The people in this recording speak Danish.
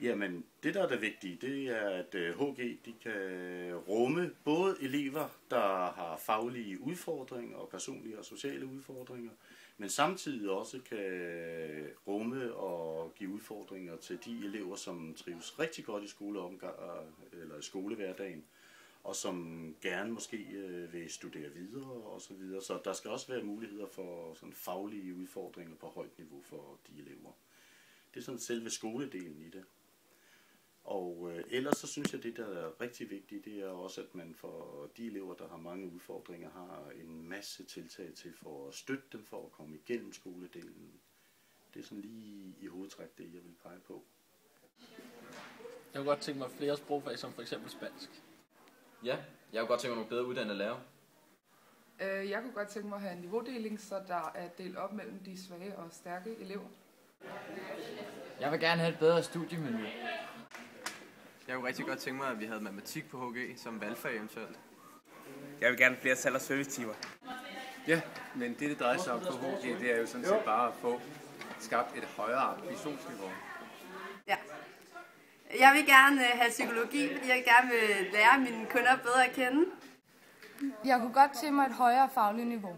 Jamen, det der er det vigtige, det er, at HG de kan rumme både elever, der har faglige udfordringer og personlige og sociale udfordringer, men samtidig også kan rumme og give udfordringer til de elever, som trives rigtig godt i eller skolehverdagen, og som gerne måske vil studere videre og så videre. Så der skal også være muligheder for sådan faglige udfordringer på højt niveau for de elever. Det er sådan selve skoledelen i det. Og ellers så synes jeg, det der er rigtig vigtigt, det er også, at man for de elever, der har mange udfordringer, har en masse tiltag til for at støtte dem, for at komme igennem skoledelen. Det er sådan lige i hovedtræk det, jeg vil pege på. Jeg kunne godt tænke mig flere sprogfag, som for eksempel spansk. Ja, jeg kunne godt tænke mig nogle bedre uddannede lærere. Jeg kunne godt tænke mig at have en niveaudeling, så der er delt op mellem de svage og stærke elever. Jeg vil gerne have et bedre studiemiljø. Jeg kunne rigtig godt tænke mig, at vi havde matematik på HG som valgfag eventuelt. Jeg vil gerne have flere salg- og servicetimer. Ja, men det drejer sig om på HG, det er jo sådan set bare at få skabt et højere ambitionsniveau. Ja. Jeg vil gerne have psykologi, fordi jeg gerne vil lære mine kunder bedre at kende. Jeg kunne godt tænke mig et højere fagligt niveau.